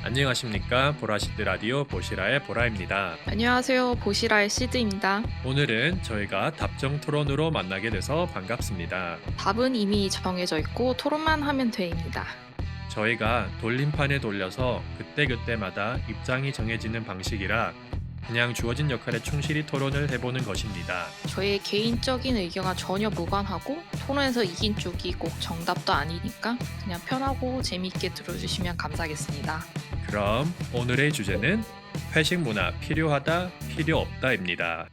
안녕하십니까. 보라시드 라디오 보시라의 보라입니다. 안녕하세요. 보시라의 시드입니다. 오늘은 저희가 답정 토론으로 만나게 돼서 반갑습니다. 답은 이미 정해져 있고 토론만 하면 돼입니다. 저희가 돌림판에 돌려서 그때그때마다 입장이 정해지는 방식이라 그냥 주어진 역할에 충실히 토론을 해보는 것입니다. 저의 개인적인 의견과 전혀 무관하고 토론에서 이긴 쪽이 꼭 정답도 아니니까 그냥 편하고 재미있게 들어주시면 감사하겠습니다. 그럼 오늘의 주제는 회식 문화 필요하다, 필요 없다입니다.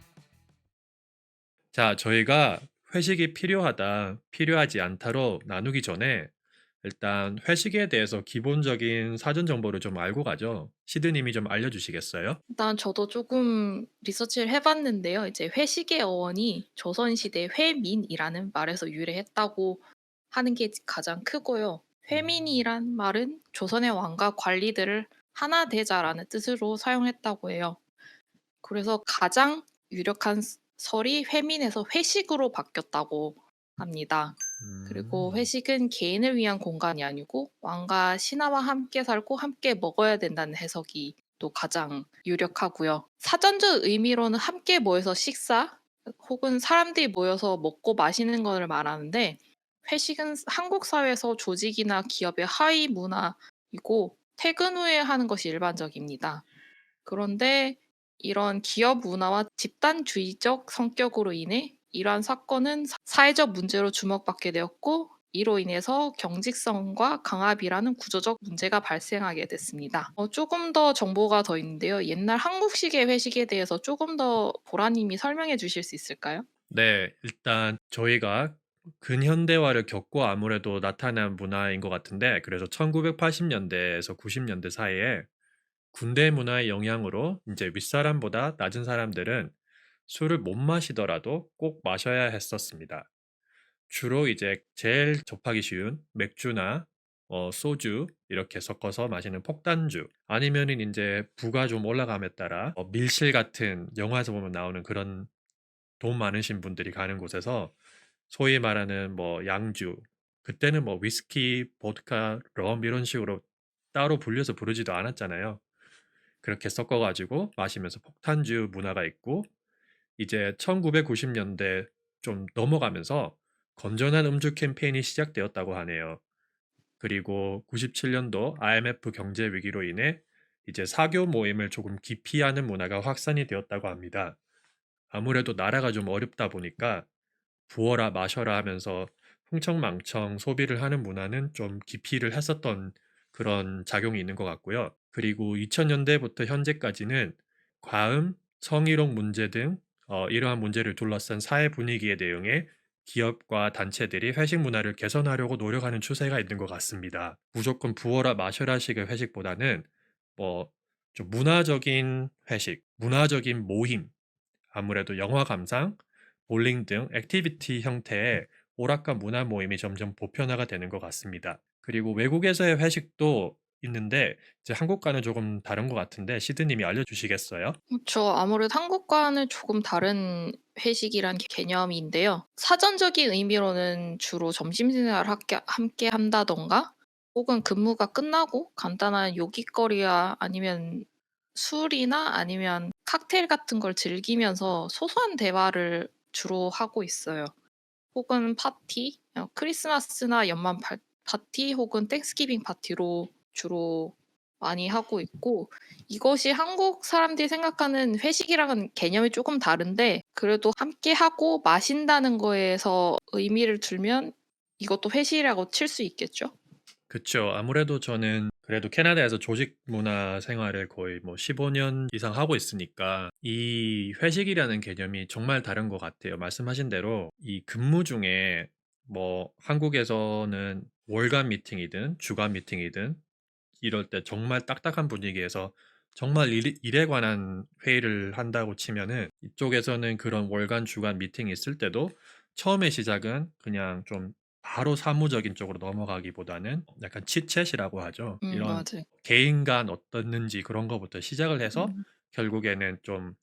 자, 저희가 회식이 필요하다, 필요하지 않다로 나누기 전에 일단 회식에 대해서 기본적인 사전 정보를 좀 알고 가죠. 시드님이 좀 알려주시겠어요? 일단 저도 조금 리서치를 해봤는데요. 이제 회식의 어원이 조선시대 회민이라는 말에서 유래했다고 하는 게 가장 크고요. 회민이란 말은 조선의 왕과 관리들을 하나 되자라는 뜻으로 사용했다고 해요. 그래서 가장 유력한 설이 회민에서 회식으로 바뀌었다고 합니다. 그리고 음, 회식은 개인을 위한 공간이 아니고 왕과 신하와 함께 살고 함께 먹어야 된다는 해석이 또 가장 유력하고요. 사전적 의미로는 함께 모여서 식사 혹은 사람들이 모여서 먹고 마시는 것을 말하는데 회식은 한국 사회에서 조직이나 기업의 하위 문화이고 퇴근 후에 하는 것이 일반적입니다. 그런데 이런 기업 문화와 집단주의적 성격으로 인해 이러한 사건은 사회적 문제로 주목받게 되었고 이로 인해서 경직성과 강압이라는 구조적 문제가 발생하게 됐습니다. 조금 더 정보가 더 있는데요. 옛날 한국식의 회식에 대해서 조금 더 보라님이 설명해 주실 수 있을까요? 네, 일단 저희가 근현대화를 겪고 아무래도 나타난 문화인 것 같은데, 그래서 1980년대에서 90년대 사이에 군대 문화의 영향으로 이제 윗사람보다 낮은 사람들은 술을 못 마시더라도 꼭 마셔야 했었습니다. 주로 이제 제일 접하기 쉬운 맥주나 소주 이렇게 섞어서 마시는 폭탄주 아니면은 이제 부가 좀 올라감에 따라 밀실 같은 영화에서 보면 나오는 그런 돈 많으신 분들이 가는 곳에서 소위 말하는 뭐 양주 그때는 뭐 위스키, 보드카, 럼 이런 식으로 따로 분려서 부르지도 않았잖아요. 그렇게 섞어가지고 마시면서 폭탄주 문화가 있고 이제 1990년대 좀 넘어가면서 건전한 음주 캠페인이 시작되었다고 하네요. 그리고 97년도 IMF 경제 위기로 인해 이제 사교 모임을 조금 기피하는 문화가 확산이 되었다고 합니다. 아무래도 나라가 좀 어렵다 보니까 부어라 마셔라 하면서 흥청망청 소비를 하는 문화는 좀 기피를 했었던 그런 작용이 있는 것 같고요. 그리고 2000년대부터 현재까지는 과음, 성희롱 문제 등 이러한 문제를 둘러싼 사회 분위기에 대응해 기업과 단체들이 회식 문화를 개선하려고 노력하는 추세가 있는 것 같습니다. 무조건 부어라 마셔라식의 회식보다는 뭐 좀 문화적인 회식, 문화적인 모임, 아무래도 영화 감상, 볼링 등 액티비티 형태의 오락가 문화 모임이 점점 보편화가 되는 것 같습니다. 그리고 외국에서의 회식도 있는데 이제 한국과는 조금 다른 것 같은데 시드님이 알려주시겠어요? 그쵸. 아무래도 한국과는 조금 다른 회식이란 개념인데요. 사전적인 의미로는 주로 점심식사를 함께 한다던가 혹은 근무가 끝나고 간단한 요깃거리와 아니면 술이나 아니면 칵테일 같은 걸 즐기면서 소소한 대화를 주로 하고 있어요. 혹은 파티, 크리스마스나 연말 파티 혹은 땡스기빙 파티로 주로 많이 하고 있고 이것이 한국 사람들이 생각하는 회식이랑은 개념이 조금 다른데 그래도 함께하고 마신다는 거에서 의미를 두면 이것도 회식이라고 칠 수 있겠죠? 그쵸. 아무래도 저는 그래도 캐나다에서 조직 문화 생활을 거의 뭐 15년 이상 하고 있으니까 이 회식이라는 개념이 정말 다른 것 같아요. 말씀하신 대로 이 근무 중에 뭐 한국에서는 월간 미팅이든 주간 미팅이든 이럴 때 정말 딱딱한 분위기에서 정말 일에 관한 회의를 한다고 치면은 이쪽에서는 그런 월간 주간 미팅이 있을 때도 처음에 시작은 그냥 좀 바로 사무적인 쪽으로 넘어가기보다는 약간 치챗이라고 하죠. 이런 맞아요. 개인 간 어떻는지 그런 거부터 시작을 해서 음. 결국에는 좀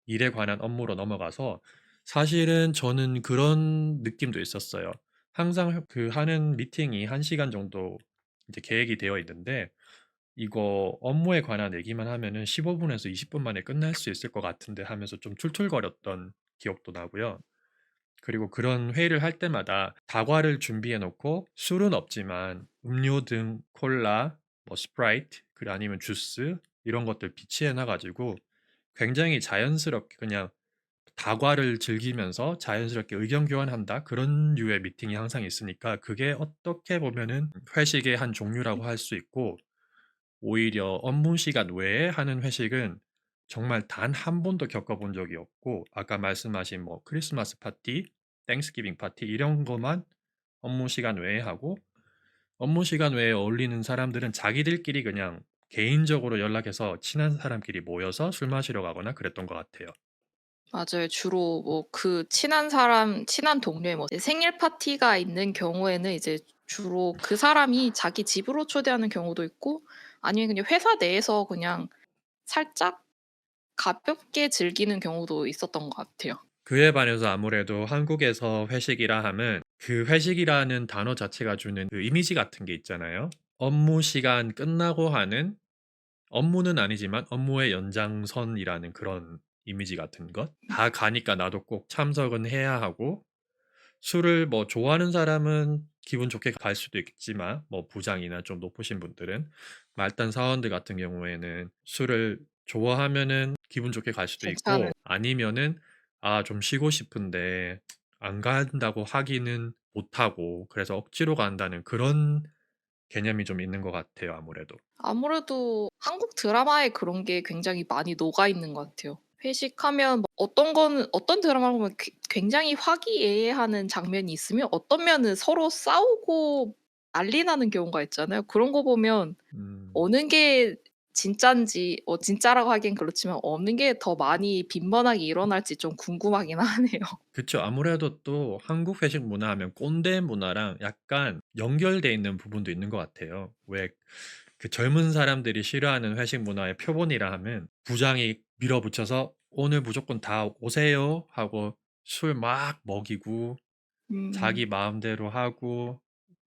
일에 관한 업무로 넘어가서 사실은 저는 그런 느낌도 있었어요. 항상 그 하는 미팅이 1시간 정도 이제 계획이 되어 있는데 이거 업무에 관한 얘기만 하면은 15분에서 20분 만에 끝날 수 있을 것 같은데 하면서 좀 툴툴거렸던 기억도 나고요. 그리고 그런 회의를 할 때마다 다과를 준비해 놓고 술은 없지만 음료 등 콜라, 뭐 스프라이트, 그리고 아니면 주스 이런 것들 비치해 놔가지고 굉장히 자연스럽게 그냥 다과를 즐기면서 자연스럽게 의견 교환한다. 그런 류의 미팅이 항상 있으니까 그게 어떻게 보면은 회식의 한 종류라고 할 수 있고 오히려 업무 시간 외에 하는 회식은 정말 단 한 번도 겪어본 적이 없고 아까 말씀하신 뭐 크리스마스 파티, 땡스기빙 파티 이런 거만 업무 시간 외에 하고 업무 시간 외에 어울리는 사람들은 자기들끼리 그냥 개인적으로 연락해서 친한 사람끼리 모여서 술 마시러 가거나 그랬던 것 같아요. 맞아요. 주로 뭐 그 친한 사람 친한 동료의 뭐 생일 파티가 있는 경우에는 이제 주로 그 사람이 자기 집으로 초대하는 경우도 있고 아니면 그냥 회사 내에서 그냥 살짝 가볍게 즐기는 경우도 있었던 것 같아요. 그에 반해서 아무래도 한국에서 회식이라 함은 그 회식이라는 단어 자체가 주는 그 이미지 같은 게 있잖아요. 업무 시간 끝나고 하는 업무는 아니지만 업무의 연장선이라는 그런 이미지 같은 것. 다 가니까 나도 꼭 참석은 해야 하고 술을 뭐 좋아하는 사람은 기분 좋게 갈 수도 있겠지만 뭐 부장이나 좀 높으신 분들은 말단 사원들 같은 경우에는 술을 좋아하면은 기분 좋게 갈 수도 괜찮은 있고 아니면은 아, 좀 쉬고 싶은데 안 간다고 하기는 못하고 그래서 억지로 간다는 그런 개념이 좀 있는 것 같아요, 아무래도. 아무래도 한국 드라마에 그런 게 굉장히 많이 녹아 있는 것 같아요. 회식하면 뭐 어떤 거는 어떤 드라마 보면 굉장히 화기애애하는 장면이 있으면 어떤 면은 서로 싸우고 난리 나는 경우가 있잖아요. 그런 거 보면 음. 어느 게 진짠지 진짜라고 하기엔 그렇지만 어느 게 더 많이 빈번하게 일어날지 좀 궁금하긴 하네요. 그쵸. 아무래도 또 한국 회식 문화 하면 꼰대 문화랑 약간 연결돼 있는 부분도 있는 것 같아요. 왜 그 젊은 사람들이 싫어하는 회식 문화의 표본이라 하면 부장이 밀어붙여서 오늘 무조건 다 오세요 하고 술 막 먹이고 음. 자기 마음대로 하고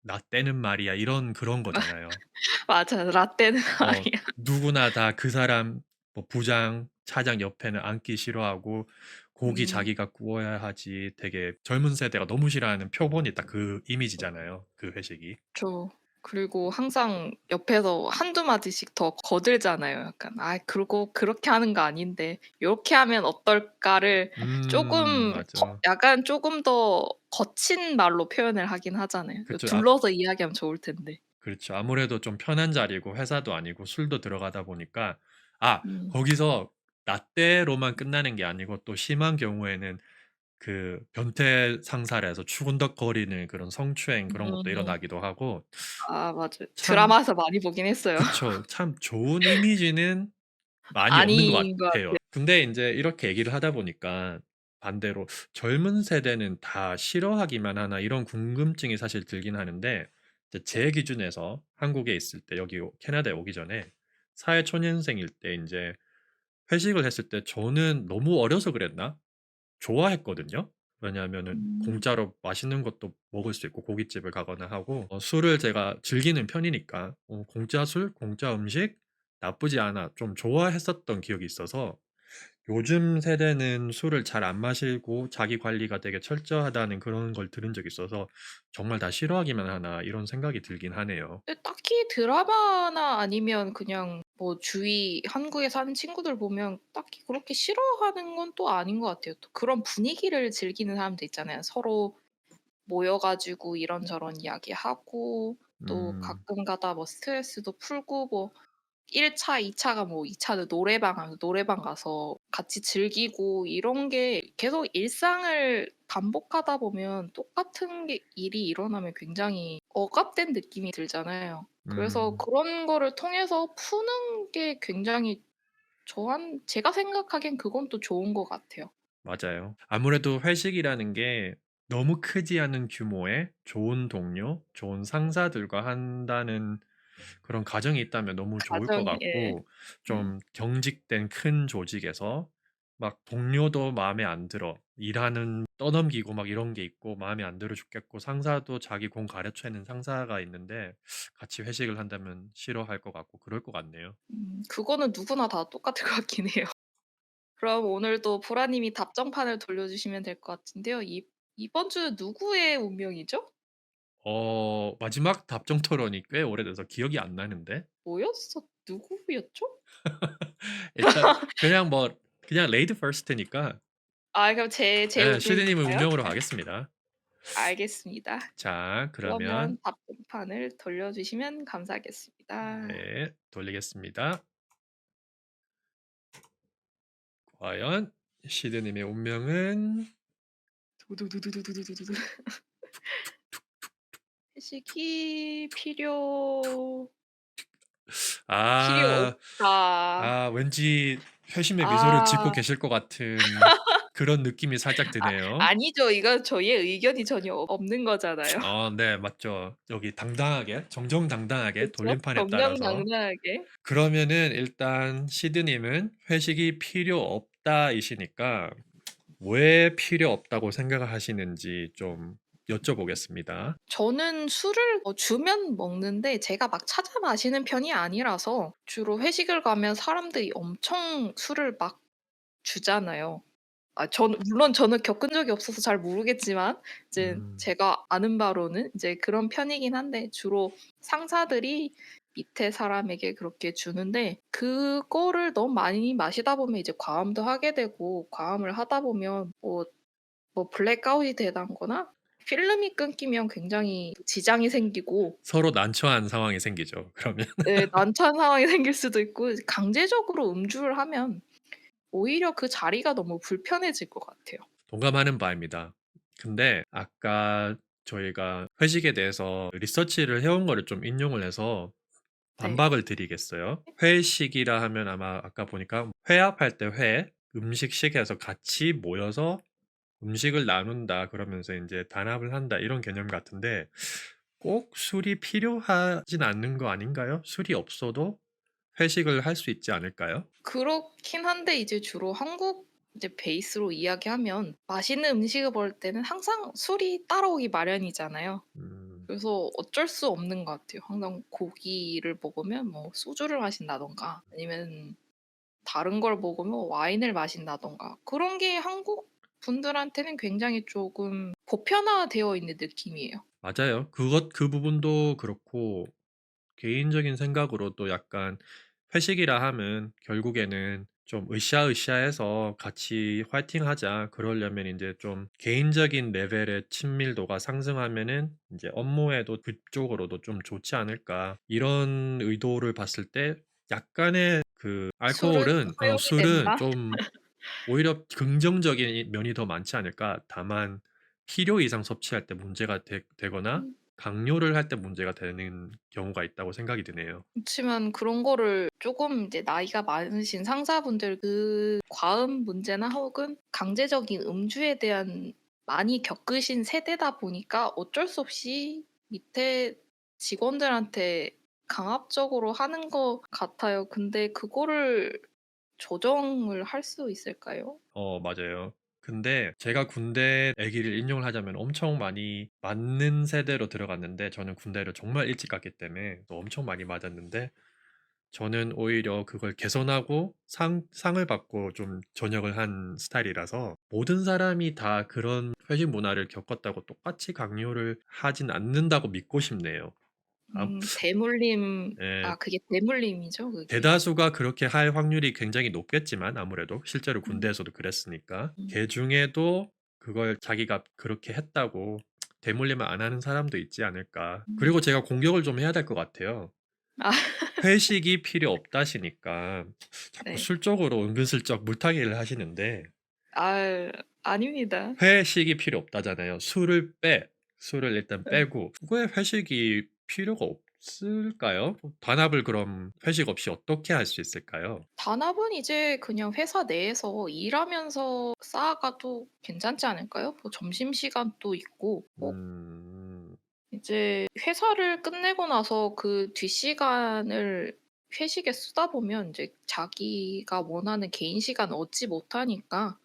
나 때는 말이야 이런 그런 거잖아요. 맞아요. 라떼는 어, 아니야. 누구나 다 그 사람, 뭐 부장, 차장 옆에는 앉기 싫어하고 고기 음. 자기가 구워야 하지 되게 젊은 세대가 너무 싫어하는 표본이 딱 그 이미지잖아요. 그 회식이. 그쵸. 그리고 항상 옆에서 한두 마디씩 더 거들잖아요. 약간 "아 그러고 그렇게 하는 거 아닌데 요렇게 하면 어떨까?"를 쪼금 맞아. 약간 쪼금 더 거친 말로 표현을 하긴 하잖아요. 그 그쵸. 둘러서 이야기하면 좋을 텐데. 그렇죠. 아무래도 좀 편한 자리고 회사도 아니고 술도 들어가다 보니까 아, 음. 거기서 라떼로만 끝나는 게 아니고 또 심한 경우에는 그 변태 상사를 해서 추근덕거리는 그런 성추행 그런 것도 음. 일어나기도 하고 아 맞아요. 참 드라마에서 많이 보긴 했어요. 그쵸. 참 좋은 이미지는 많이 없는 것 아닌 것 같아요. 같아요. 근데 인제 이렇게 얘기를 하다 보니까 반대로 '젊은 세대는 다 싫어하기만 하나.' 이런 궁금증이 사실 들긴 하는데 이제 제 기준에서 한국에 있을 때 여기 캐나다에 오기 전에 사회초년생일 때 인제 회식을 했을 때 저는 너무 어려서 그랬나? 좋아했거든요. 왜냐하면은 음. 공짜로 맛있는 것도 먹을 수 있고 고깃집을 가거나 하고 술을 제가 즐기는 편이니까 공짜 술, 공짜 음식 나쁘지 않아 좀 좋아했었던 기억이 있어서 요즘 세대는 술을 잘 안 마시고 자기 관리가 되게 철저하다는 그런 걸 들은 적이 있어서 '정말 다 싫어하기만 하나.' 이런 생각이 들긴 하네요. 근데 딱히 드라마나 아니면 그냥 뭐 주위 한국에 사는 친구들 보면 딱히 그렇게 싫어하는 건 또 아닌 것 같아요. 또 그런 분위기를 즐기는 사람들 있잖아요. 서로 모여 가지고 이런저런 이야기하고 또 음 가끔 가다 뭐 스트레스도 풀고 뭐 1 차, 2 차가 뭐 2 차는 노래방 가서 같이 즐기고 이런 게 계속 일상을 반복하다 보면 똑같은 게 일이 일어나면 굉장히 억압된 느낌이 들잖아요. 그래서 음 그런 거를 통해서 푸는 게 굉장히 제가 생각하기엔 그건 또 좋은 것 같아요. 맞아요. 아무래도 회식이라는 게 너무 크지 않은 규모의 좋은 동료, 좋은 상사들과 한다는 그런 가정이 있다면 너무 좋을 것 가정이 예. 같고 음. 좀 경직된 큰 조직에서 막 동료도 마음에 안 들어. 일하는 떠넘기고 막 이런 게 있고 마음에 안 들어 죽겠고 상사도 자기 공 가르쳐는 상사가 있는데 같이 회식을 한다면 싫어할 것 같고 그럴 것 같네요. 그거는 누구나 다 똑같을 것 같긴 해요. 그럼 오늘도 보라님이 답정판을 돌려주시면 될 것 같은데요. 이번 주 누구의 운명이죠? 마지막 답정 토론이 꽤 오래돼서 기억이 안 나는데. 누구였죠? 일단 그냥 그냥 레이드 퍼스트니까 아 그럼 제 예, 시드님의 운명인가요? 운명으로 가겠습니다. 알겠습니다. 자, 그러면 그러면 답변판을 돌려주시면 감사하겠습니다. 네, 돌리겠습니다. 과연 시드님의 운명은 두두두두두두두두. 회식이 필요 아, 없다. 왠지 회심의 미소를 짓고 아. 계실 것 같은 그런 느낌이 살짝 아 드네요. 아니죠. 이건 저희의 의견이 전혀 없는 거잖아요. 네, 맞죠. 여기 당당하게, 정정당당하게 그쵸? 돌림판에 따라서. 정정당당하게. 그러면은 일단 시드님은 회식이 필요 없다이시니까 왜 필요 없다고 생각을 하시는지 좀 여쭤보겠습니다. 저는 술을 주면 먹는데 제가 막 찾아 마시는 편이 아니라서 주로 회식을 가면 사람들이 엄청 술을 막 주잖아요. 저는 물론 저는 겪은 적이 없어서 잘 모르겠지만 이제 음, 제가 아는 바로는 이제 그런 편이긴 한데 주로 상사들이 밑에 사람에게 그렇게 주는데 그거를 너무 많이 마시다 보면 이제 과음도 하게 되고 과음을 하다 보면 블랙아웃이 되거나 필름이 끊기면 굉장히 지장이 생기고 서로 난처한 상황이 생기죠. 그러면 예 난처한 상황이 생길 수도 있고 강제적으로 음주를 하면 오히려 그 자리가 너무 불편해질 것 같아요. 동감하는 바입니다. 근데 아까 저희가 회식에 대해서 리서치를 해온 거를 좀 인용을 해서 네. 반박을 드리겠어요. 회식이라 하면 아마 아까 보니까 회합할 때 음식식에서 같이 모여서 음식을 나눈다 그러면서 이제 단합을 한다 이런 개념 같은데 꼭 술이 필요하진 않는 거 아닌가요? 술이 없어도 회식을 할 수 있지 않을까요? 그렇긴 한데 이제 주로 한국 이제 베이스로 이야기하면 맛있는 음식을 먹을 때는 항상 술이 따라오기 마련이잖아요. 음, 그래서 어쩔 수 없는 것 같아요. 항상 고기를 먹으면 소주를 마신다든가 아니면 다른 걸 먹으면 와인을 마신다든가 그런 게 한국 분들한테는 굉장히 조금 보편화되어 있는 느낌이에요. 맞아요. 그 부분도 그렇고 개인적인 생각으로도 약간 회식이라 하면 결국에는 좀 으쌰으쌰해서 같이 화이팅하자. 그러려면 이제 좀 개인적인 레벨의 친밀도가 상승하면은 이제 업무에도 그쪽으로도 좀 좋지 않을까. 이런 의도를 봤을 때 약간의 그 술은 허용이 술은 된다? 좀 오히려 긍정적인 면이 더 많지 않을까. 다만 필요 이상 섭취할 때 문제가 되거나 강요를 할 때 문제가 되는 경우가 있다고 생각이 드네요. 그치만 그런 거를 쪼금 이제 나이가 많으신 상사분들 그 과음 문제나 혹은 강제적인 음주에 대한 많이 겪으신 세대다 보니까 어쩔 수 없이 밑에 직원들한테 강압적으로 하는 것 같아요. 근데 그거를 조정을 할 수 있을까요? 맞아요. 근데 제가 군대 얘기를 인용을 하자면 엄청 많이 맞는 세대로 들어갔는데 저는 군대를 정말 일찍 갔기 때문에 또 엄청 많이 맞았는데 저는 오히려 그걸 개선하고 상을 받고 좀 전역을 한 스타일이라서 모든 사람이 다 그런 회식 문화를 겪었다고 똑같이 강요를 하진 않는다고 믿고 싶네요. 아, 대물림 예, 그게 대물림이죠 그게. 대다수가 그렇게 할 확률이 굉장히 높겠지만 아무래도 실제로 음 군대에서도 그랬으니까 음. 걔 중에도 그걸 자기가 그렇게 했다고 대물림을 안 하는 사람도 있지 않을까. 음. 그리고 제가 공격을 좀 해야 될 것 같아요. 아 회식이 필요 없다시니까 자꾸 네. 술 쪽으로 은근슬쩍 물타기를 하시는데 아닙니다. 회식이 필요 없다잖아요. 술을 일단 예. 빼고 왜 회식이 필요가 없을까요? 단합을 그럼 회식 없이 어떻게 할 수 있을까요? 단합은 이제 그냥 회사 내에서 일하면서 쌓아가도 괜찮지 않을까요? 점심시간도 있고 음, 이제 회사를 끝내고 나서 그 뒷시간을 회식에 쓰다 보면 이제 자기가 원하는 개인 시간을 얻지 못하니까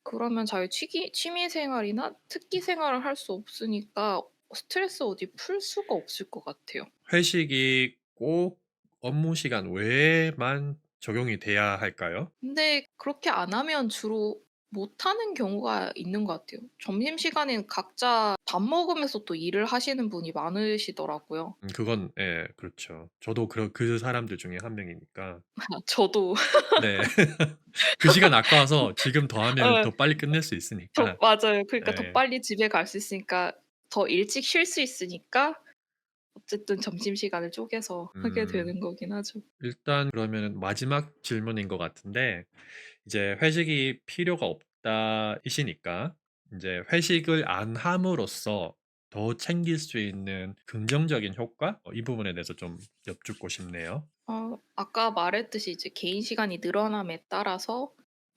그러면 자기 취미 생활이나 특기 생활을 할 수 없으니까 스트레스 어디 풀 수가 없을 것 같아요. 회식이 꼭 업무 시간 외에만 적용이 돼야 할까요? 근데 그렇게 안 하면 주로 못 하는 경우가 있는 것 같아요. 점심시간엔 각자 밥 먹으면서 또 일을 하시는 분이 많으시더라고요. 그건 예 그렇죠. 저도 그 사람들 중에 한 명이니까. 저도 네. 그 시간 아까워서 지금 더 하면 어 더 빨리 끝낼 수 있으니까. 맞아요. 그러니까 더 예. 빨리 집에 갈 수 있으니까 더 일찍 쉴 수 있으니까 어쨌든 점심시간을 쪼개서 하게 음 되는 거긴 하죠. 일단 그러면은 마지막 질문인 것 같은데 이제 "회식이 필요가 없다."이시니까 인제 회식을 안 함으로써 더 챙길 수 있는 긍정적인 효과 이 부분에 대해서 좀 여쭙고 싶네요. 아까 말했듯이 이제 개인 시간이 늘어남에 따라서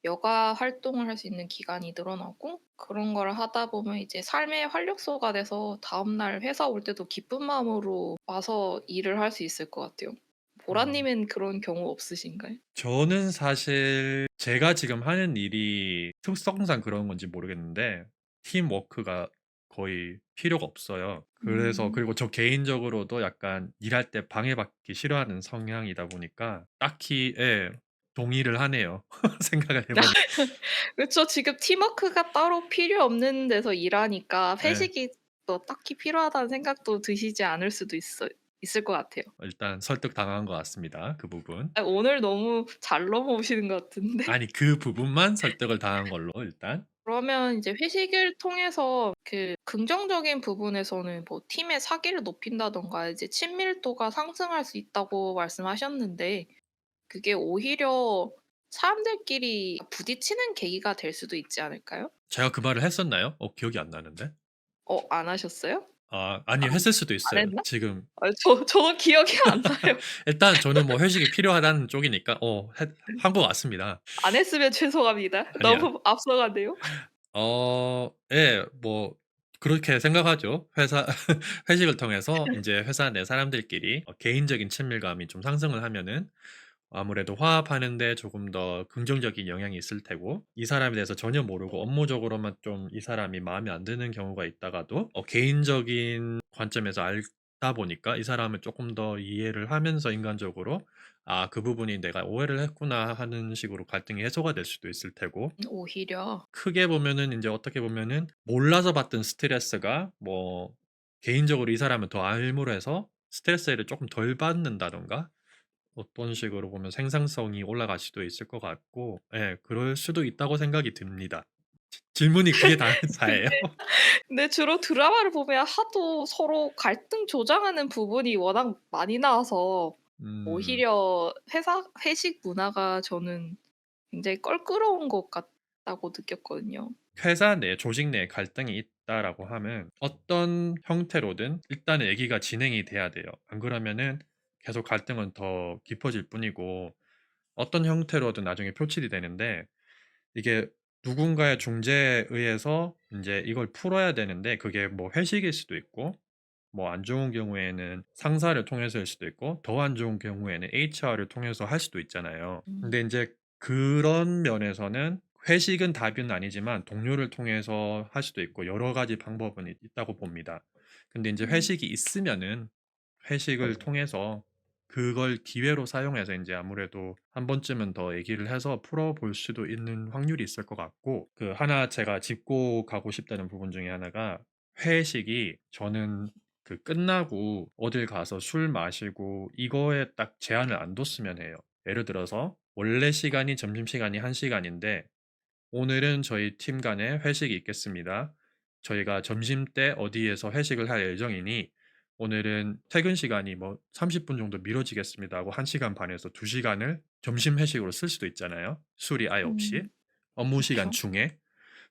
여가 활동을 할 수 있는 기간이 늘어나고 그런 거를 하다 보면 이제 삶의 활력소가 돼서 다음날 회사 올 때도 기쁜 마음으로 와서 일을 할 수 있을 것 같아요. 보라 음. 님은 그런 경우 없으신가요? 저는 사실 제가 지금 하는 일이 특성상 그런 건지 모르겠는데 팀워크가 거의 필요가 없어요. 그래서 음. 그리고 저 개인적으로도 약간 일할 때 방해받기 싫어하는 성향이다 보니까 딱히 예 동의를 하네요. 생각을 해 보니 그쵸. 지금 팀워크가 따로 필요 없는 데서 일하니까 예. 회식이 또 딱히 필요하다는 생각도 드시지 않을 수도 있을 것 같아요. 일단 설득당한 것 같습니다, 그 부분. 오늘 너무 잘 넘어오시는 것 같은데. 아니 그 부분만 설득을 당한 걸로 일단. 그러면 이제 회식을 통해서 그 긍정적인 부분에서는 뭐 팀의 사기를 높인다든가 이제 친밀도가 상승할 수 있다고 말씀하셨는데 그게 오히려 사람들끼리 부딪히는 계기가 될 수도 있지 않을까요? 제가 그 말을 했었나요? 기억이 안 나는데. 안 하셨어요? 아니요. 했을 수도 안 있어요. 했나? 지금 저도 기억이 안 나요. 일단 저는 뭐 회식이 필요하다는 쪽이니까 했 한 것 같습니다. 안 했으면 죄송합니다. 아니야. 너무 앞서가네요. 예. 뭐 그렇게 생각하죠. 회사 회식을 통해서 인제 회사 내 사람들끼리 개인적인 친밀감이 좀 상승을 하면은 아무래도 화합하는 데 조금 더 긍정적인 영향이 있을 테고 이 사람에 대해서 전혀 모르고 업무적으로만 좀 이 사람이 마음에 안 드는 경우가 있다가도 개인적인 관점에서 알다 보니까 이 사람을 쪼끔 더 이해를 하면서 인간적으로 '아 그 부분이 내가 오해를 했구나.' 하는 식으로 갈등이 해소가 될 수도 있을 테고 오히려. 크게 보면은 인제 어떻게 보면은 몰라서 받던 스트레스가 뭐 개인적으로 이 사람을 더 알므로 해서 스트레스를 쪼끔 덜 받는다든가 어떤 식으로 보면 생산성이 올라갈 수도 있을 것 같고 예 그럴 수도 있다고 생각이 듭니다. 질문이 그게 다예요? 근데 주로 드라마를 보면 하도 서로 갈등 조장하는 부분이 워낙 많이 나와서 음. 오히려 회사 회식 문화가 저는 굉장히 껄끄러운 것 같다고 느꼈거든요. 회사 내 조직 내에 갈등이 있다라고 하면 어떤 형태로든 일단은 얘기가 진행이 돼야 돼요. 안 그러면은 계속 갈등은 더 깊어질 뿐이고 어떤 형태로든 나중에 표출이 되는데 이게 누군가의 중재에 의해서 인제 이걸 풀어야 되는데 그게 뭐 회식일 수도 있고 뭐 안 좋은 경우에는 상사를 통해서일 수도 있고 더 안 좋은 경우에는 HR을 통해서 할 수도 있잖아요. 음. 근데 인제 그런 면에서는 회식은 답은 아니지만 동료를 통해서 할 수도 있고 여러 가지 방법은 있다고 봅니다. 근데 인제 음. 회식이 있으면은 회식을 통해서 그걸 기회로 사용해서 인제 아무래도 한 번쯤은 더 얘기를 해서 풀어볼 수도 있는 확률이 있을 것 같고 하나 제가 짚고 가고 싶다는 부분 중에 하나가 회식이 저는 끝나고 어딜 가서 술 마시고 이거에 딱 제한을 안 뒀으면 해요. 예를 들어서 원래 시간이 점심시간이 1 시간인데 "오늘은 저희 팀 간에 회식이 있겠습니다. 저희가 점심때 어디에서 회식을 할 예정이니 오늘은 퇴근 시간이 뭐 30분 정도 미뤄지겠습니다." 하고 1 시간 반에서 2 시간을 점심 회식으로 쓸 수도 있잖아요, 술이 아예 없이. 음. 업무 시간 그쵸. 중에.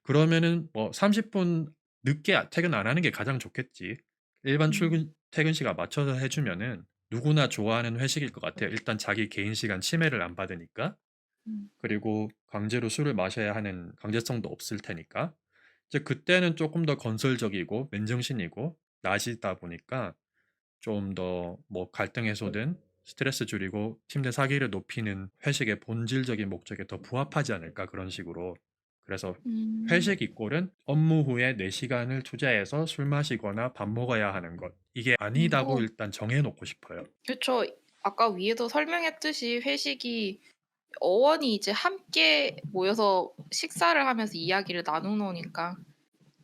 그러면은 뭐 30분 늦게 퇴근 안 하는 게 가장 좋겠지. 일반 음. 출근 퇴근 시간 맞춰서 해 주면은 누구나 좋아하는 회식일 것 같아요. 일단 자기 개인 시간 침해를 안 받으니까. 음. 그리고 강제로 술을 마셔야 하는 강제성도 없을 테니까. 이제 그때는 쪼끔 더 건설적이고 맨정신이고 낮이다 보니까 좀 더 뭐 갈등 해소든 스트레스 줄이고 팀 내 사기를 높이는 회식의 본질적인 목적에 더 부합하지 않을까 그런 식으로. 그래서 음. 회식 이꼴은 업무 후에 내 시간을 투자해서 술 마시거나 밥 먹어야 하는 것. 이게 아니다고 어 일단 정해놓고 싶어요. 그쵸. 아까 위에도 설명했듯이 회식이 어원이 이제 함께 모여서 식사를 하면서 이야기를 나누노니까.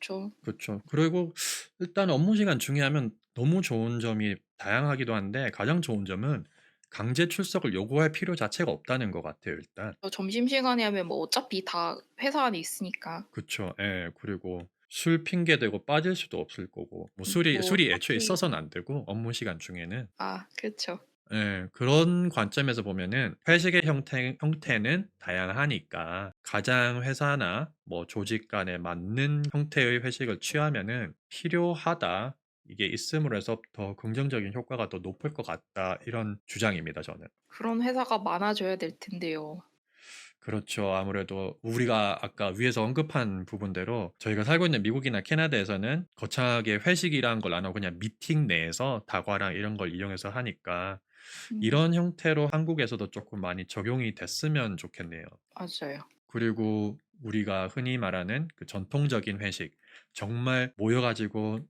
그쵸. 그렇죠. 그리고 일단 업무 시간 중요하면 너무 좋은 점이 다양하기도 한데 가장 좋은 점은 강제 출석을 요구할 필요 자체가 없다는 것 같아요, 일단. 점심시간에 하면 뭐 어차피 다 회사 안에 있으니까. 그쵸. 예. 그리고 술 핑계 대고 빠질 수도 없을 거고 뭐 술이 애초에 딱히 있어서는 안 되고 업무 시간 중에는. 그쵸. 예. 그런 관점에서 보면은 회식의 형태는 다양하니까 가장 회사나 뭐 조직 간에 맞는 형태의 회식을 취하면은 필요하다. 이게 있음으로 해서 더 긍정적인 효과가 더 높을 것 같다. 이런 주장입니다, 저는. 그런 회사가 많아져야 될 텐데요. 그렇죠. 아무래도 우리가 아까 위에서 언급한 부분대로 저희가 살고 있는 미국이나 캐나다에서는 거창하게 회식이라는 걸 안 하고 그냥 미팅 내에서 다과랑 이런 걸 이용해서 하니까 음 이런 형태로 한국에서도 조금 많이 적용이 됐으면 좋겠네요. 맞아요. 그리고 우리가 흔히 말하는 그 전통적인 회식, 정말 모여 가지고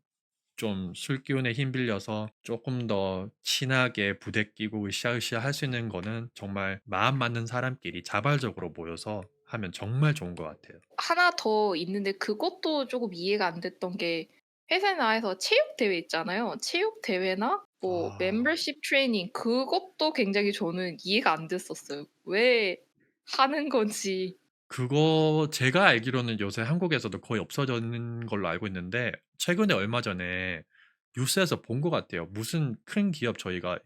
좀 술기운에 힘 빌려서 조금 더 친하게 부대끼고 으쌰으쌰 할 수 있는 거는 정말 마음 맞는 사람끼리 자발적으로 모여서 하면 정말 좋은 것 같아요. 하나 더 있는데 그것도 쪼금 이해가 안 됐던 게 회사 내에서 체육 대회 있잖아요. 체육 대회나 뭐 아. 멤버십 트레이닝 그것도 굉장히 저는 이해가 안 됐었어요. 왜 하는 건지. 그거 제가 알기로는 요새 한국에서도 거의 없어졌는 걸로 알고 있는데 최근에 얼마 전에 뉴스에서 본 것 같아요. 무슨 큰 기업 저희가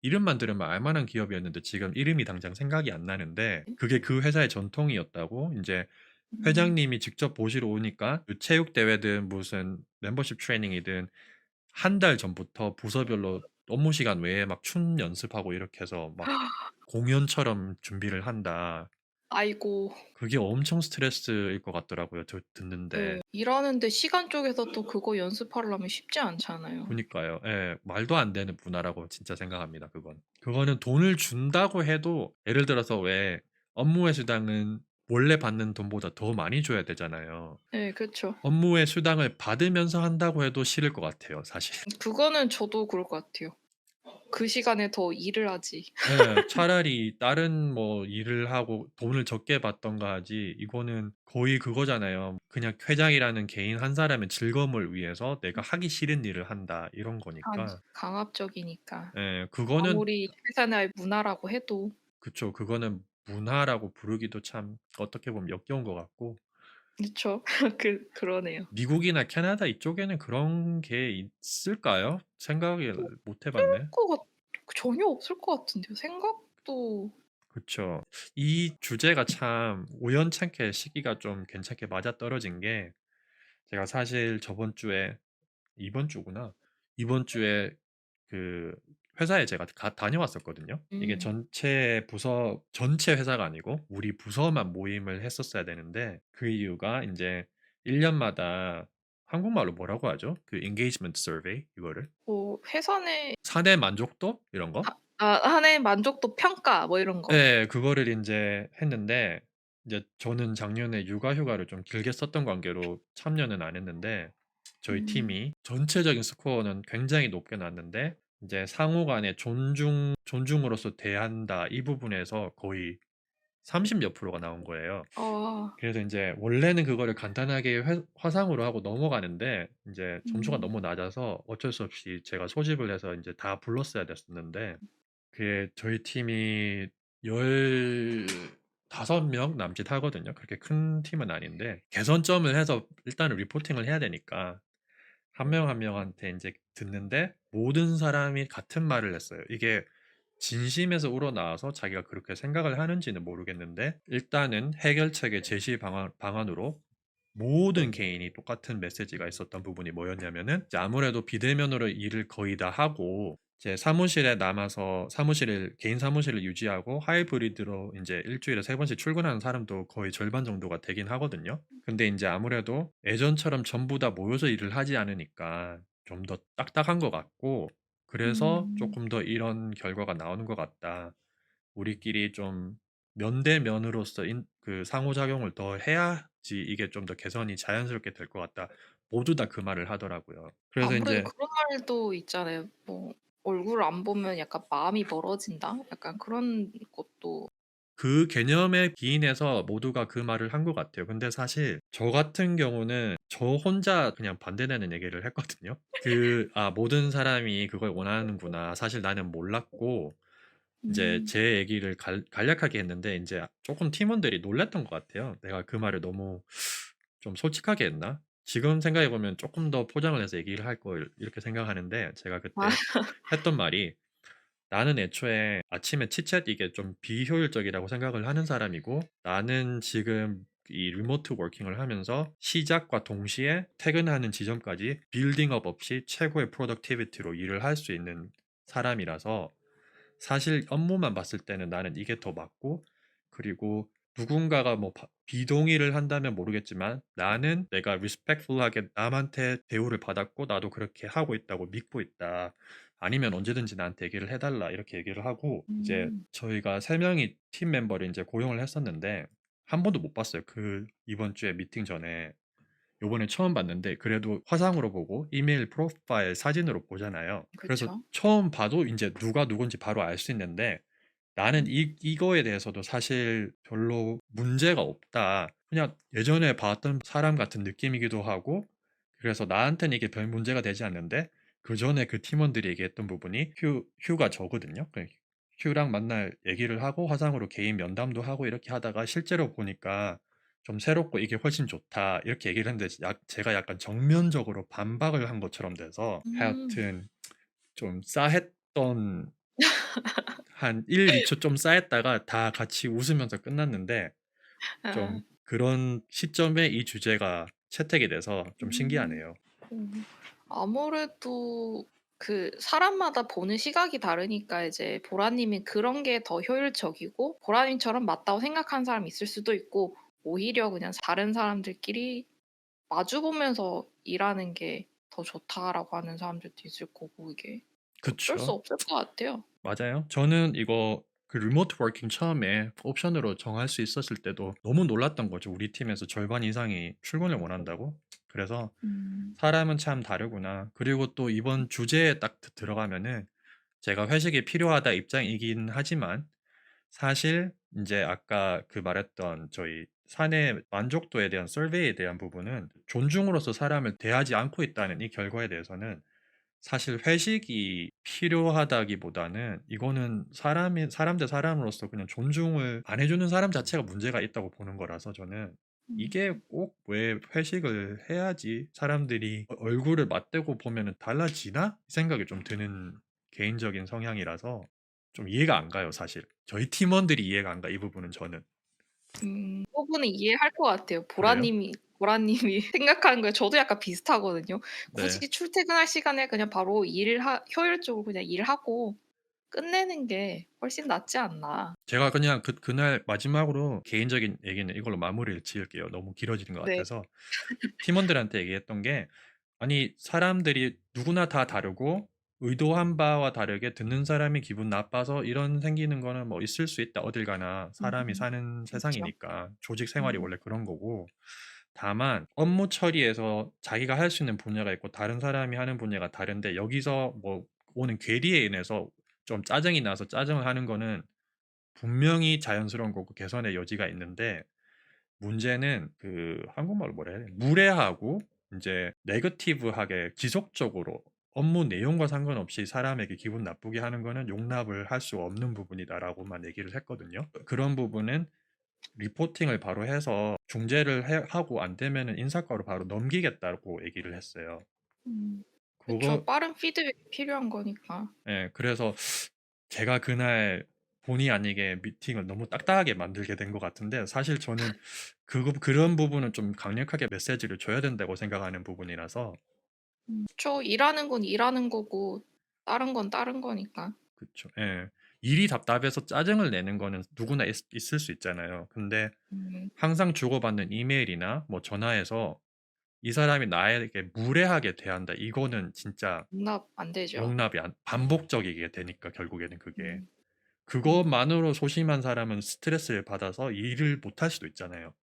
이름만 들으면 알 만한 기업이었는데 지금 이름이 당장 생각이 안 나는데 그게 그 회사의 전통이었다고 인제 음. 회장님이 직접 보시러 오니까 그 체육 대회든 무슨 멤버십 트레이닝이든 한 달 전부터 부서별로 업무 시간 외에 막 춤 연습하고 이렇게 해서 막 공연처럼 준비를 한다. 아이고. 그게 엄청 스트레스일 것 같더라고요. 듣는데. 예. 일하는데 시간 쪼개서 또 그거 연습하려면 쉽지 않잖아요. 그니까요. 예. 말도 안 되는 문화라고 진짜 생각합니다, 그건. 그거는 돈을 준다고 해도 예를 들어서 왜 업무의 수당은 원래 받는 돈보다 더 많이 줘야 되잖아요. 예 그쵸. 업무의 수당을 받으면서 한다고 해도 싫을 것 같아요, 사실. 그거는 저도 그럴 것 같아요. 그 시간에 더 일을 하지. 예. 차라리 다른 뭐 일을 하고 돈을 적게 받든가 하지 이거는 거의 그거잖아요. 그냥 회장이라는 개인 한 사람의 즐거움을 위해서 '내가 하기 싫은 일을 한다.' 이런 거니까. 강압적이니까. 예. 그거는 아무리 회사 내 문화라고 해도. 그쵸. 그거는 문화라고 부르기도 참 어떻게 보면 역겨운 것 같고 그쵸. 그러네요. 미국이나 캐나다 이쪽에는 그런 게 있을까요? 생각을 못 해 봤네. 것 같 전혀 없을 것 같은데요. 생각도. 그쵸. 이 주제가 참 우연찮게 시기가 좀 괜찮게 맞아떨어진 게 제가 사실 저번 주에 이번 주구나. 이번 주에 그 회사에 제가 다녀왔었거든요. 이게 음. 전체 회사가 아니고 우리 부서만 모임을 했었어야 되는데 그 이유가 인제 1 년마다 한국말로 뭐라고 하죠? 그 engagement survey 이거를? 뭐 회사 내 사내 만족도 이런 거? 한 해 만족도 평가 뭐 이런 거. 예. 그거를 인제 했는데 이제 저는 작년에 육아 휴가를 좀 길게 썼던 관계로 참여는 안 했는데 저희 음. 팀이 전체적인 스코어는 굉장히 높게 났는데 인제 상호 간에 존중으로써 대한다 이 부분에서 거의 30 몇 프로가 나온 거예요. 아. 그래서 인제 원래는 그거를 간단하게 화상으로 하고 넘어가는데 인제 점수가 음. 너무 낮아서 어쩔 수 없이 제가 소집을 해서 인제 다 불렀어야 됐었는데 그게 저희 팀이 15명 남짓하거든요. 그렇게 큰 팀은 아닌데 개선점을 해서 일단은 리포팅을 해야 되니까 한 명 한 명한테 인제 듣는데 모든 사람이 같은 말을 했어요. 이게 진심에서 우러나와서 자기가 그렇게 생각을 하는지는 모르겠는데 일단은 해결책의 제시 방안으로 모든 개인이 똑같은 메시지가 있었던 부분이 뭐였냐면은 이제 아무래도 비대면으로 일을 거의 다 하고 이제 사무실에 남아서 개인 사무실을 유지하고 하이브리드로 인제 일 주일에 3 번씩 출근하는 사람도 거의 절반 정도가 되긴 하거든요. 근데 인제 아무래도 예전처럼 전부 다 모여서 일을 하지 않으니까 좀 더 딱딱한 것 같고 그래서 음. 조금 더 이런 결과가 나오는 것 같다. 우리끼리 좀 면대면으로서 그 상호작용을 더 해야지 이게 좀 더 개선이 자연스럽게 될 것 같다. 모두 다 그 말을 하더라고요. 그래서 아무래도 이제 그런 말도 있잖아요. 뭐 "얼굴 안 보면 약간 마음이 멀어진다." 약간 그런 것도. 그 개념에 기인해서 모두가 그 말을 한 것 같아요. 근데 사실 저 같은 경우는 저 혼자 그냥 반대되는 얘기를 했거든요. 모든 사람이 그걸 원하는구나. 사실 나는 몰랐고, 이제 음. 제 얘기를 간략하게 했는데, 이제 조금 팀원들이 놀랬던 것 같아요. 내가 그 말을 너무 좀 솔직하게 했나? 지금 생각해보면 조금 더 포장을 해서 얘기를 할 걸, 이렇게 생각하는데, 제가 아. 그때 했던 말이, 나는 애초에 아침에 치챗 이게 좀 비효율적이라고 생각을 하는 사람이고, 나는 지금 이 리모트 워킹을 하면서 시작과 동시에 퇴근하는 지점까지 빌딩업 없이 최고의 프로덕티비티로 일을 할 수 있는 사람이라서, 사실 업무만 봤을 때는 나는 이게 더 맞고, 그리고 누군가가 뭐 비동의를 한다면 모르겠지만 나는 내가 리스펙풀하게 남한테 대우를 받았고 나도 그렇게 하고 있다고 믿고 있다. 아니면 언제든지 나한테 얘기를 해달라, 이렇게 얘기를 하고, 이제 음. 저희가 세 명이 팀 멤버를 이제 고용을 했었는데 한 번도 못 봤어요. 그 이번 주에 미팅 전에. 요번에 처음 봤는데 그래도 화상으로 보고 이메일 프로파일 사진으로 보잖아요. 그래서 그쵸. 처음 봐도 이제 누가 누군지 바로 알 수 있는데, 나는 음. 이거에 대해서도 사실 별로 문제가 없다. 그냥 예전에 봤던 사람 같은 느낌이기도 하고, 그래서 나한테는 이게 별 문제가 되지 않는데, 그 전에 그 팀원들이 얘기했던 부분이 휴가 저거든요. 휴랑 만날 얘기를 하고 화상으로 개인 면담도 하고 이렇게 하다가 실제로 보니까 좀 새롭고 이게 훨씬 좋다, 이렇게 얘기를 했는데, 제가 약간 정면적으로 반박을 한 것처럼 돼서, 음. 하여튼 좀 싸했던, 한 1, 2초 좀 싸했다가 다 같이 웃으면서 끝났는데, 좀 아. 그런 시점에 이 주제가 채택이 돼서 좀 음. 신기하네요. 아무래도 그 사람마다 보는 시각이 다르니까 이제 보라님이 그런 게 더 효율적이고 보라님처럼 맞다고 생각하는 사람이 있을 수도 있고 오히려 그냥 다른 사람들끼리 마주 보면서 일하는 게 더 좋다라고 하는 사람들도 있을 거고 이게 어쩔 수 그쵸. 없을 것 같아요. 맞아요. 저는 이거 그 리모트 워킹 처음에 옵션으로 정할 수 있었을 때도 너무 놀랐던 거죠. 우리 팀에서 절반 이상이 출근을 원한다고. 그래서 음. 사람은 참 다르구나. 그리고 또 이번 주제에 딱 들어가면은, 제가 회식이 필요하다 입장이긴 하지만, 사실 이제 아까 그 말했던 저희 사내 만족도에 대한 서베이에 대한 부분은, 존중으로서 사람을 대하지 않고 있다는 이 결과에 대해서는 사실 회식이 필요하다기보다는, 이거는 사람 대 사람으로서 그냥 존중을 안 해주는 사람 자체가 문제가 있다고 보는 거라서, 저는 음. 이게 꼭 왜 회식을 해야지 사람들이 얼굴을 맞대고 보면 달라지나? 이 생각이 좀 드는 개인적인 성향이라서 좀 이해가 안 가요, 사실. 저희 팀원들이 이해가 안 가, 이 부분은 저는. 그 부분은 이해할 것 같아요. 그래요? 보라님이 생각하는 거에 저도 약간 비슷하거든요. 네. 굳이 출퇴근할 시간에 그냥 바로 효율적으로 그냥 일하고 끝내는 게 훨씬 낫지 않나. 제가 그냥 그날 마지막으로 개인적인 얘기는 이걸로 마무리를 지을게요. 너무 길어지는 것 네. 같아서. 팀원들한테 얘기했던 게, 아니, 사람들이 누구나 다 다르고, 의도한 바와 다르게 듣는 사람이 기분 나빠서 이런 생기는 거는 뭐 있을 수 있다. 어딜 가나 사람이 음. 사는 그쵸. 세상이니까, 조직 생활이 음. 원래 그런 거고, 다만 업무 처리에서 자기가 할 수 있는 분야가 있고 다른 사람이 하는 분야가 다른데, 여기서 뭐 오는 괴리에 인해서 좀 짜증이 나서 짜증을 하는 거는 분명히 자연스러운 거고 개선의 여지가 있는데, 문제는 그 한국말로 뭐라 해야 돼? 무례하고 이제 네거티브하게 지속적으로 업무 내용과 상관없이 사람에게 기분 나쁘게 하는 거는 용납을 할 수 없는 부분이다라고만 얘기를 했거든요. 그런 부분은 리포팅을 바로 해서 중재를 하고, 안 되면은 인사과로 바로 넘기겠다고 얘기를 했어요. 음. 그쵸. 그거 빠른 피드백이 필요한 거니까. 예, 그래서 제가 그날 본의 아니게 미팅을 너무 딱딱하게 만들게 된 것 같은데, 사실 저는 그런 부분은 좀 강력하게 메시지를 줘야 된다고 생각하는 부분이라서. 그쵸. 일하는 건 일하는 거고 다른 건 다른 거니까. 그쵸. 예. 일이 답답해서 짜증을 내는 거는 누구나 있을 수 있잖아요. 근데 음. 항상 주고받는 이메일이나 뭐 전화에서 이 사람이 나에게 무례하게 대한다. 이거는 진짜 용납 안 되죠. 용납이 안 반복적이게 되니까 결국에는 그게. 음. 음. 그것만으로 소심한 사람은 스트레스를 받아서 일을 못할 수도 있잖아요.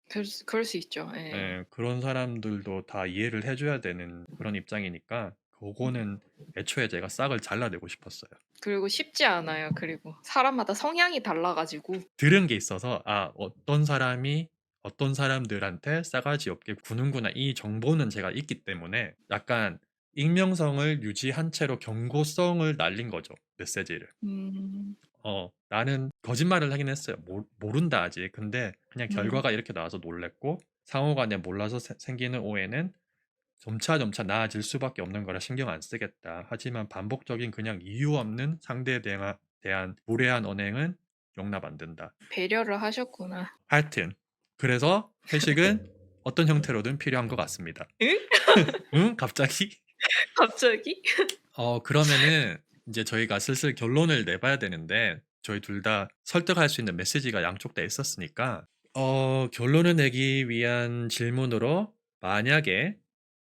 그럴 수 있죠. 예. 예. 그런 사람들도 다 이해를 해 줘야 되는 그런 입장이니까 음. 그거는 애초에 제가 싹을 잘라내고 싶었어요. 그리고 쉽지 않아요. 그리고 사람마다 성향이 달라 가지고. 들은 게 있어서 '아 어떤 사람이 어떤 사람들한테 싸가지 없게 구는구나.' 이 정보는 제가 있기 때문에 약간 익명성을 유지한 채로 경고성을 날린 거죠, 메시지를. 음. 나는 거짓말을 하긴 했어요. 모른다 아직. 근데 그냥 음. 결과가 이렇게 나와서 놀랐고 상호 간에 몰라서 생기는 오해는 점차 나아질 수밖에 없는 거라 신경 안 쓰겠다. 하지만 반복적인 그냥 이유 없는 상대에 대한 무례한 언행은 용납 안 된다. 배려를 하셨구나. 하여튼 그래서 회식은 어떤 형태로든 필요한 것 같습니다. 응? 응? 갑자기? 갑자기? 그러면은 이제 저희가 슬슬 결론을 내봐야 되는데 저희 둘 다 설득할 수 있는 메시지가 양쪽 다 있었으니까 결론을 내기 위한 질문으로 만약에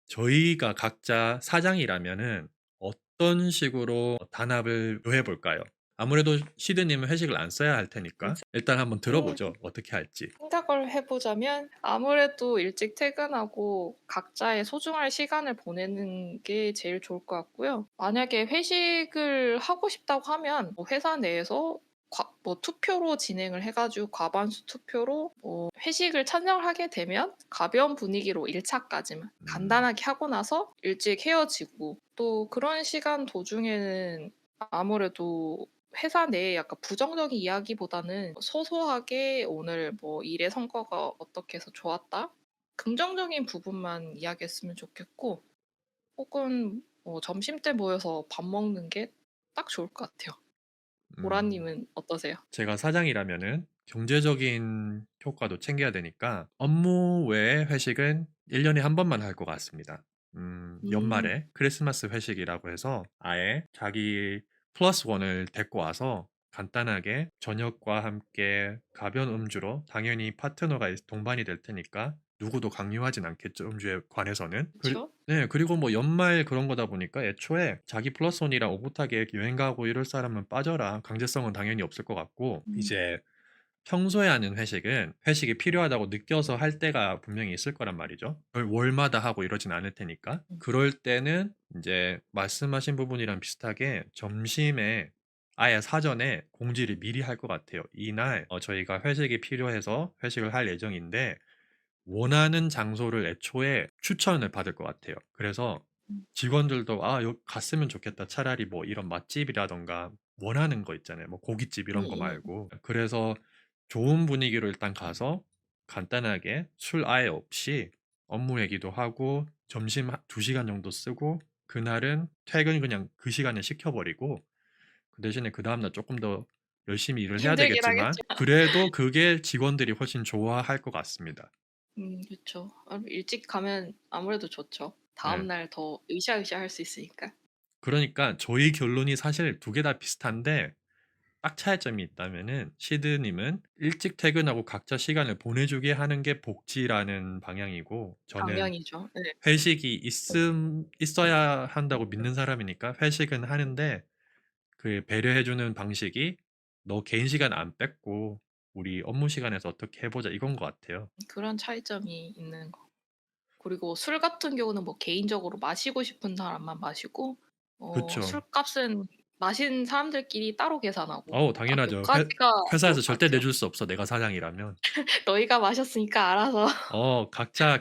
저희가 각자 사장이라면은 어떤 식으로 단합을 해 볼까요? 아무래도 시드님은 회식을 안 써야 할 테니까 일단 한번 음. 들어보죠. 어떻게 할지. 생각을 해 보자면 아무래도 일찍 퇴근하고 각자의 소중한 시간을 보내는 게 제일 좋을 것 같고요. 만약에 회식을 하고 싶다고 하면 뭐 회사 내에서 뭐 투표로 진행을 해 가지고 과반수 투표로 뭐 회식을 찬성을 하게 되면 가벼운 분위기로 1 차까지만 음. 간단하게 하고 나서 일찍 헤어지고 또 그런 시간 도중에는 아무래도 회사 내에 약간 부정적인 이야기보다는 소소하게 오늘 뭐 일의 성과가 어떻게 해서 좋았다. 긍정적인 부분만 이야기했으면 좋겠고 혹은 뭐 점심때 모여서 밥 먹는 게 딱 좋을 것 같아요. 음. 보라님은 어떠세요? 제가 사장이라면은 경제적인 효과도 챙겨야 되니까 업무 외의 회식은 1 년에 한 번만 할 것 같습니다. 음. 연말에 크리스마스 회식이라고 해서 아예 자기 플러스 원을 데리고 와서 간단하게 저녁과 함께 가벼운 음주로 당연히 파트너가 동반이 될 테니까 누구도 강요하진 않겠죠, 음주에 관해서는. 그쵸? 네, 그리고 뭐 연말 그런 거다 보니까 애초에 자기 플러스 원이랑 오붓하게 여행 가고 이럴 사람은 빠져라. 강제성은 당연히 없을 것 같고, 음. 이제 평소에 하는 회식은 회식이 필요하다고 느껴서 할 때가 분명히 있을 거란 말이죠. 그걸 월마다 하고 이러진 않을 테니까. 그럴 때는 이제 말씀하신 부분이랑 비슷하게 점심에 아예 사전에 공지를 미리 할 것 같아요. 이날 저희가 회식이 필요해서 회식을 할 예정인데 원하는 장소를 애초에 추천을 받을 것 같아요. 그래서 음. 직원들도 여기 갔으면 좋겠다. 차라리 뭐 이런 맛집이라던가 원하는 거 있잖아요. 뭐 고깃집 이런 거 음음. 말고. 그래서 좋은 분위기로 일단 가서 간단하게 술 아예 없이 업무 얘기도 하고 점심 2시간 정도 쓰고 그날은 퇴근 그냥 그 시간에 시켜버리고 그 대신에 그 다음날 조금 더 열심히 일을 해야 힘들긴 되겠지만 하겠죠. 그래도 그게 직원들이 훨씬 좋아할 것 같습니다. 그쵸. 일찍 가면 아무래도 좋죠. 네. 다음날 더 으쌰으쌰 할 수 있으니까. 그러니까 저희 결론이 사실 두 개 다 비슷한데 딱 차이점이 있다면은 시드님은 일찍 퇴근하고 각자 시간을 보내주게 하는 게 복지라는 방향이고 저는 방향이죠. 네. 회식이 있어야 한다고 믿는 사람이니까 회식은 하는데 그 배려해주는 방식이 너 개인 시간 안 뺏고 우리 업무 시간에서 어떻게 해보자 이건 것 같아요. 그런 차이점이 있는 거. 그리고 술 같은 경우는 뭐 개인적으로 마시고 싶은 사람만 마시고 그쵸. 술값은 마신 사람들끼리 따로 계산하고 딱 당연하죠. 요까지가 좋을 회사에서 것 절대 같아요. 내줄 수 없어 내가 사장이라면. "너희가 마셨으니까 알아서."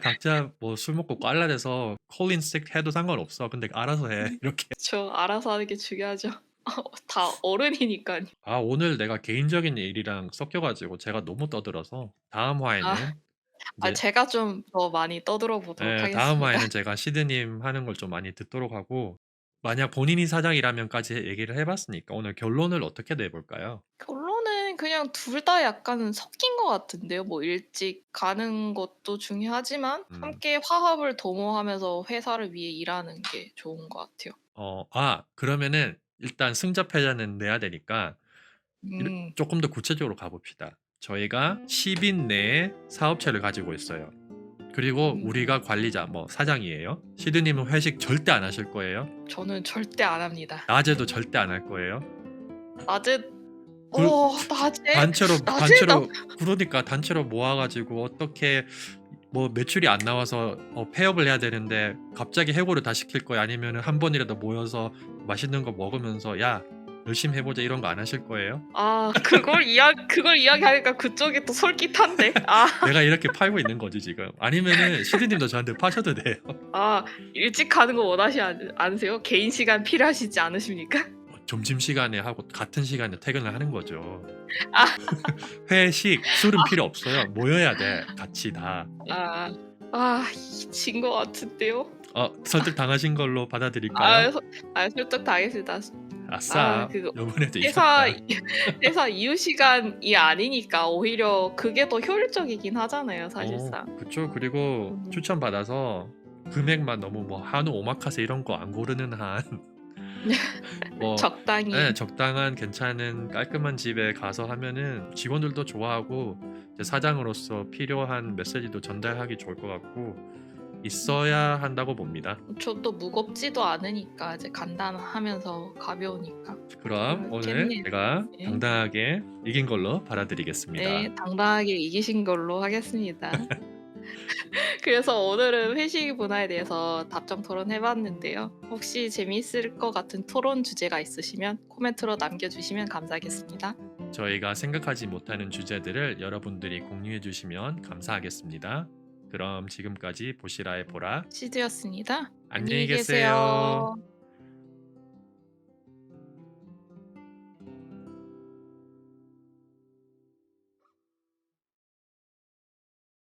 각자 뭐 술 먹고 꽐라돼서 call in sick 해도 상관없어. 근데 알아서 해. 이렇게. 그쵸. 알아서 하는 게 중요하죠. 다 어른이니깐요. 오늘 내가 개인적인 일이랑 섞여 가지고 제가 너무 떠들어서 다음 아 화에는 이제 제가 좀 더 많이 떠들어 보도록 예, 다음 하겠습니다. 화에는 제가 시드님 하는 걸 좀 많이 듣도록 하고 만약 본인이 사장이라면까지 얘기를 해 봤으니까 오늘 결론을 어떻게 내 볼까요? 결론은 그냥 둘 다 약간 섞인 것 같은데요. 뭐 일찍 가는 것도 중요하지만 음. 함께 화합을 도모하면서 회사를 위해 일하는 게 좋은 것 같아요. 그러면은 일단 승자패자는 내야 되니까 음. 조금 더 구체적으로 가 봅시다. 저희가 10인 내에 사업체를 가지고 있어요. 그리고 우리가 관리자, 뭐 사장이에요. 시드님은 회식 절대 안 하실 거예요. 저는 절대 안 합니다. 낮에도 절대 안 할 거예요. 낮에 그 낮에 단체로 낮에 나 그러니까 단체로 모아가지고 어떻게 뭐 매출이 안 나와서 폐업을 해야 되는데 갑자기 해고를 다 시킬 거야? 아니면 한 번이라도 모여서 맛있는 거 먹으면서 야 열심히 해보자 이런 거 안 하실 거예요? 그걸 이야기하니까 그쪽이 또 솔깃한데. 내가 이렇게 팔고 있는 거지 지금. 아니면은 시드님도 저한테 파셔도 돼요. 일찍 가는 거 원하시 않으세요? 개인 시간 필요하시지 않으십니까? 점심시간에 하고 같은 시간에 퇴근을 하는 거죠. 아. 회식, 술은 필요 없어요. 모여야 돼. 같이 다. 진 것 같은데요. 설득 당하신 걸로 받아들일까요? 설득 당했습니다. 아싸. 그거 요번에도 회사 이겼다. 회사 이후 시간이 아니니까 오히려 그게 더 효율적이긴 하잖아요, 사실상. 그쵸. 그리고 추천 받아서 금액만 너무 뭐 한우 오마카세 이런 거 안 고르는 한 뭐 적당히. 네, 적당한 괜찮은 깔끔한 집에 가서 하면은 직원들도 좋아하고 이제 사장으로서 필요한 메시지도 전달하기 좋을 것 같고 있어야 한다고 봅니다. 저도 무겁지도 않으니까 이제 간단하면서 가벼우니까. 그럼 오늘 재밌네요. 제가 네. 당당하게 이긴 걸로 받아들이겠습니다. 네, 당당하게 이기신 걸로 하겠습니다. 그래서 오늘은 회식 문화에 대해서 답정 토론해봤는데요. 혹시 재미있을 것 같은 토론 주제가 있으시면 코멘트로 남겨주시면 감사하겠습니다. 저희가 생각하지 못하는 주제들을 여러분들이 공유해 주시면 감사하겠습니다. 그럼 지금까지 보시라의 보라 시드였습니다. 안녕히 계세요.